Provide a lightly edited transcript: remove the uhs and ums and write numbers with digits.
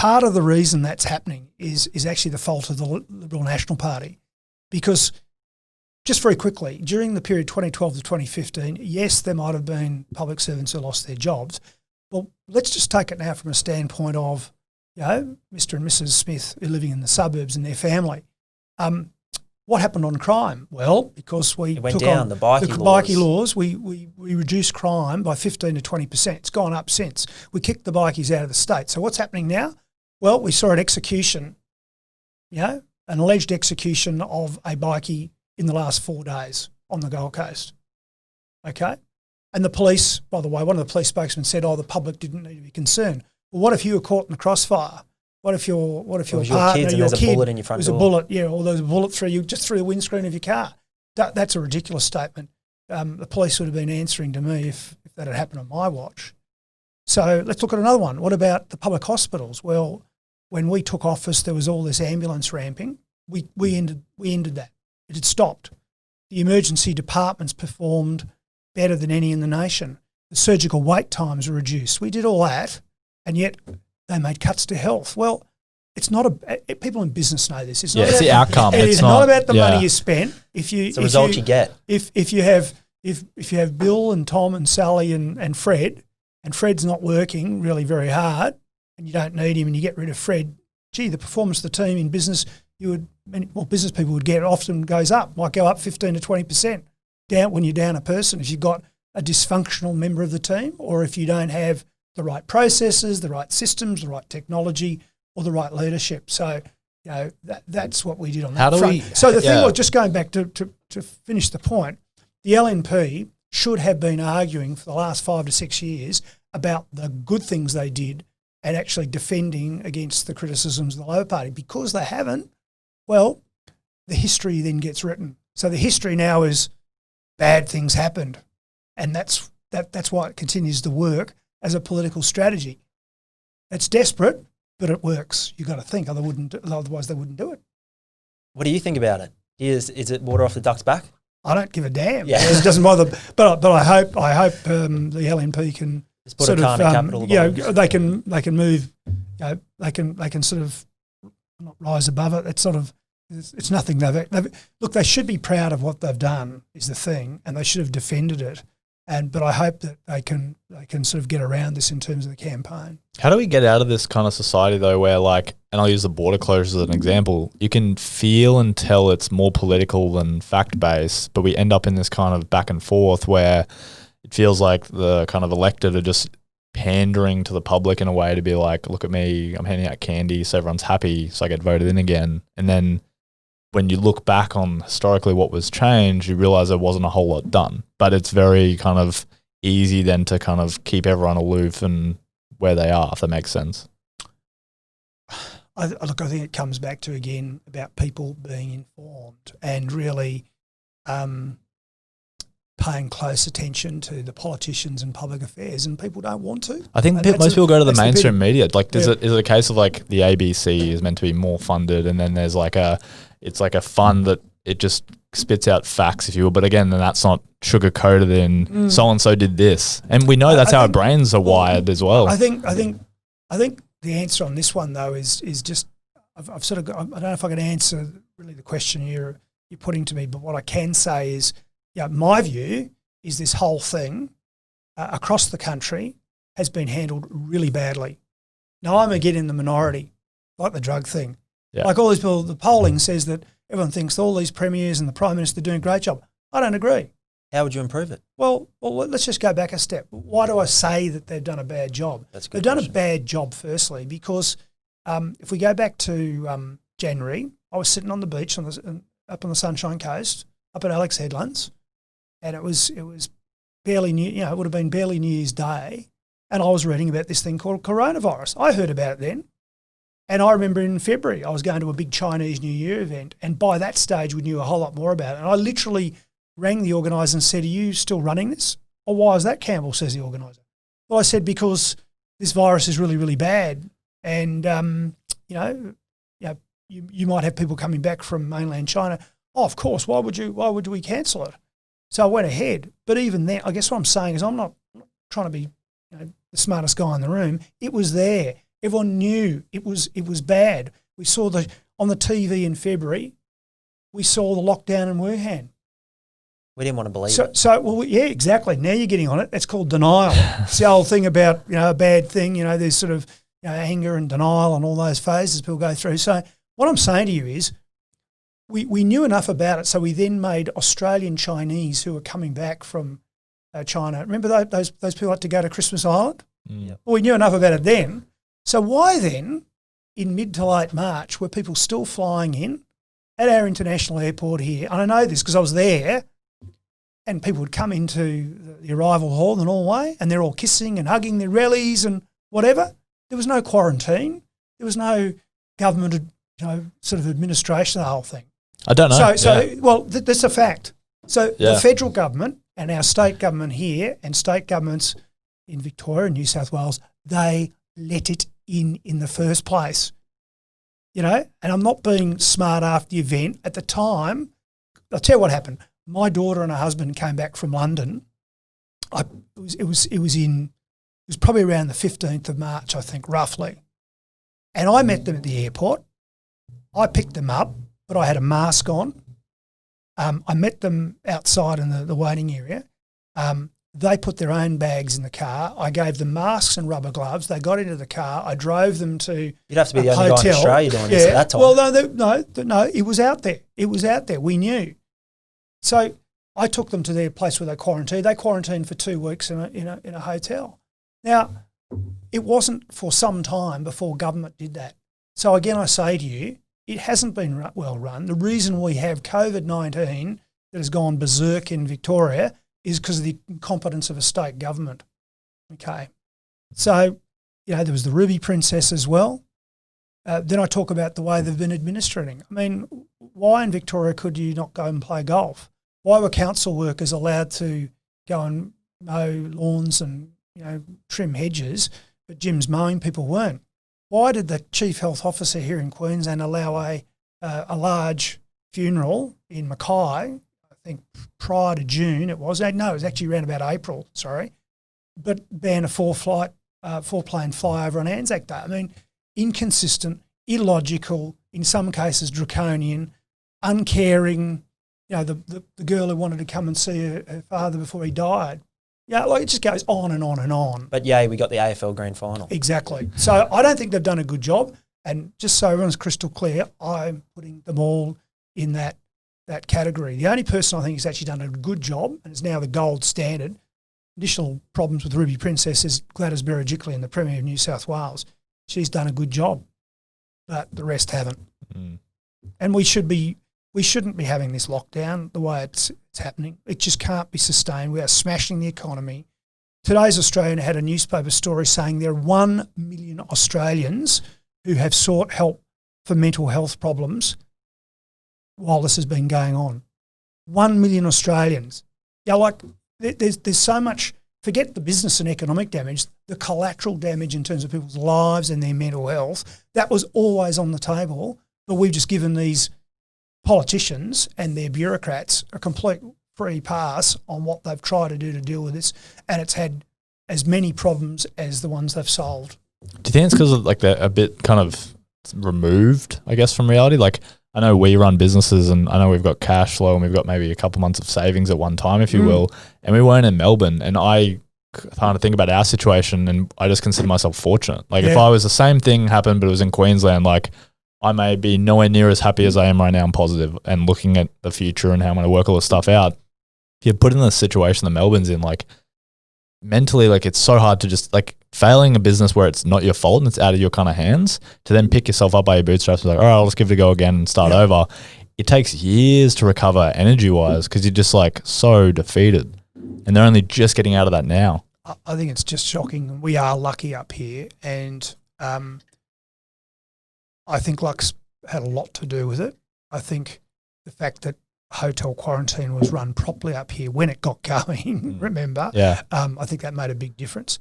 part of the reason that's happening is actually the fault of the Liberal National Party, because just very quickly, during the period 2012 to 2015, yes, there might have been public servants who lost their jobs. Well, let's just take it now from a standpoint of, Mr. and Mrs. Smith are living in the suburbs and their family. What happened on crime? Well, because we It went took down, on the bikie laws, we reduced crime by 15 to 20%. It's gone up since. We kicked the bikies out of the state. So what's happening now? Well, we saw an execution, an alleged execution of a bikie in the last 4 days on the Gold Coast. Okay? And the police, by the way, one of the police spokesmen said, the public didn't need to be concerned. Well, what if you were caught in the crossfire? What if your partner, kids and your there's kid, a bullet in your front was door? a bullet, or there's a bullet through the windscreen of your car? That's a ridiculous statement. The police would have been answering to me if that had happened on my watch. So let's look at another one. What about the public hospitals? Well, when we took office, there was all this ambulance ramping. We ended that. It had stopped. The emergency departments performed better than any in the nation. The surgical wait times were reduced. We did all that, and yet they made cuts to health. Well, it's not people in business know this. It's the outcome. It is not about the money you spent. It's the result you get. If you have Bill and Tom and Sally and Fred, and Fred's not working really very hard, and you don't need him, and you get rid of Fred, the performance of the team in business, business people would get often goes up, might go up 15 to 20% down when you're down a person if you've got a dysfunctional member of the team, or if you don't have the right processes, the right systems, the right technology, or the right leadership. So, that's what we did on that front. So the thing was, just going back to finish the point, the LNP should have been arguing for the last 5 to 6 years about the good things they did and actually defending against the criticisms of the Labor Party. Because they haven't, well, the history then gets written. So the history now is bad things happened, and that's why it continues to work as a political strategy. It's desperate, but it works. You've got to think, otherwise they wouldn't do it. What do you think about it? Is it water off the duck's back? I don't give a damn. Yeah. It doesn't bother. But I hope the LNP can Just put a capital. they can move. They can sort of not rise above it. It's sort of it's nothing. Look, they should be proud of what they've done is the thing, and they should have defended it. But I hope that they can sort of get around this in terms of the campaign. How do we get out of this kind of society though, where and I'll use the border closures as an example, you can feel and tell it's more political than fact-based, but we end up in this kind of back and forth where it feels like the kind of elected are just pandering to the public in a way to be like, look at me, I'm handing out candy so everyone's happy so I get voted in again. And then when you look back on historically what was changed, you realise there wasn't a whole lot done. But it's very kind of easy then to kind of keep everyone aloof and where they are, if that makes sense. I think it comes back to, again, about people being informed and really paying close attention to the politicians and public affairs, and people don't want to. I think most people go to the mainstream media. Is it a case of the ABC is meant to be more funded, and then there's it's like a fund that it just spits out facts, if you will. But again, then that's not sugar-coated in so-and-so did this. And we know that's how our brains are wired as well. I think the answer on this one, though, is just I've sort of got, I don't know if I can answer really the question you're putting to me, but what I can say is, my view is this whole thing across the country has been handled really badly. Now, I'm again in the minority, like the drug thing. Yeah. Like all these people, the polling says that everyone thinks all these premiers and the Prime Minister are doing a great job. I don't agree. How would you improve it? Well, let's just go back a step. Why do I say that they've done a bad job? They've done a bad job, firstly, because if we go back to January, I was sitting on the beach up on the Sunshine Coast, up at Alex Headlands, and it was barely it would have been barely New Year's Day, and I was reading about this thing called coronavirus. I heard about it then. And I remember in February, I was going to a big Chinese New Year event, and by that stage, we knew a whole lot more about it. And I literally rang the organiser and said, "Are you still running this?" "Oh, why is that, Campbell?" says the organiser. Well, I said, "Because this virus is really, really bad, and you might have people coming back from mainland China." "Oh, of course. Why would we cancel it?" So I went ahead. But even then, I guess what I'm saying is I'm not trying to be the smartest guy in the room. It was there. Everyone knew it was bad. We saw on the TV in February, we saw the lockdown in Wuhan. We didn't want to believe it. Yeah, exactly. Now you're getting on it. It's called denial. It's the old thing about, a bad thing, there's sort of anger and denial and all those phases people go through. So what I'm saying to you is we knew enough about it, so we then made Australian Chinese who were coming back from China. Remember those people had to go to Christmas Island? Yep. Well, we knew enough about it then. So why then, in mid to late March, were people still flying in at our international airport here? And I know this because I was there, and people would come into the arrival hall the normal way, and they're all kissing and hugging their rellies and whatever. There was no quarantine. There was no government, sort of administration of the whole thing. I don't know. Well, that's a fact. So the federal government and our state government here and state governments in Victoria and New South Wales, they let it in the first place. And I'm not being smart after the event. At the time, I'll tell you what happened. My daughter and her husband came back from London. It was probably around the 15th of March, I think, roughly. And I met them at the airport. I picked them up, but I had a mask on. I met them outside in the waiting area. They put their own bags in the car. I gave them masks and rubber gloves. They got into the car. I drove them to You'd have to be the hotel. only guy in Australia doing this at that time. Well, no, it was out there. It was out there. We knew. So I took them to their place where they quarantined. They quarantined for 2 weeks in a hotel. Now, it wasn't for some time before government did that. So again, I say to you, it hasn't been well run. The reason we have COVID-19 that has gone berserk in Victoria is because of the incompetence of a state government. Okay. So, there was the Ruby Princess as well. Then I talk about the way they've been administrating. I mean, why in Victoria could you not go and play golf? Why were council workers allowed to go and mow lawns and, trim hedges, but Jim's mowing people weren't? Why did the Chief Health Officer here in Queensland allow a large funeral in Mackay, I think prior to June it was? No, it was actually around about April, but ban a four-plane flyover on Anzac Day. I mean, inconsistent, illogical, in some cases draconian, uncaring. The girl who wanted to come and see her father before he died. It just goes on and on and on. But we got the AFL Grand Final. Exactly. So I don't think they've done a good job. And just so everyone's crystal clear, I'm putting them all in that category. The only person I think has actually done a good job, and is now the gold standard, additional problems with Ruby Princess, is Gladys Berejiklian, the Premier of New South Wales. She's done a good job, but the rest haven't. Mm. And we shouldn't be having this lockdown the way it's happening. It just can't be sustained. We are smashing the economy. Today's Australian had a newspaper story saying there are 1 million Australians who have sought help for mental health problems while this has been going on. 1 million Australians. There's so much, forget the business and economic damage, the collateral damage in terms of people's lives and their mental health, that was always on the table, but we've just given these politicians and their bureaucrats a complete free pass on what they've tried to do to deal with this, and it's had as many problems as the ones they've solved. Do you think it's because of they're a bit kind of removed, I guess, from reality? I know we run businesses, and I know we've got cash flow and we've got maybe a couple months of savings at one time, if you will, and we weren't in Melbourne, and I kind of think about our situation and I just consider myself fortunate. If I was the same thing happened but it was in Queensland, I may be nowhere near as happy as I am right now and positive and looking at the future and how I'm going to work all this stuff out. If you're put in the situation that Melbourne's in, mentally, it's so hard to just, failing a business where it's not your fault and it's out of your kind of hands, to then pick yourself up by your bootstraps and all right, I'll just give it a go again and start over. It takes years to recover energy-wise because you're just, so defeated. And they're only just getting out of that now. I think it's just shocking. We are lucky up here, and I think luck's had a lot to do with it. I think the fact that hotel quarantine was run properly up here when it got going, remember? Yeah. I think that made a big difference.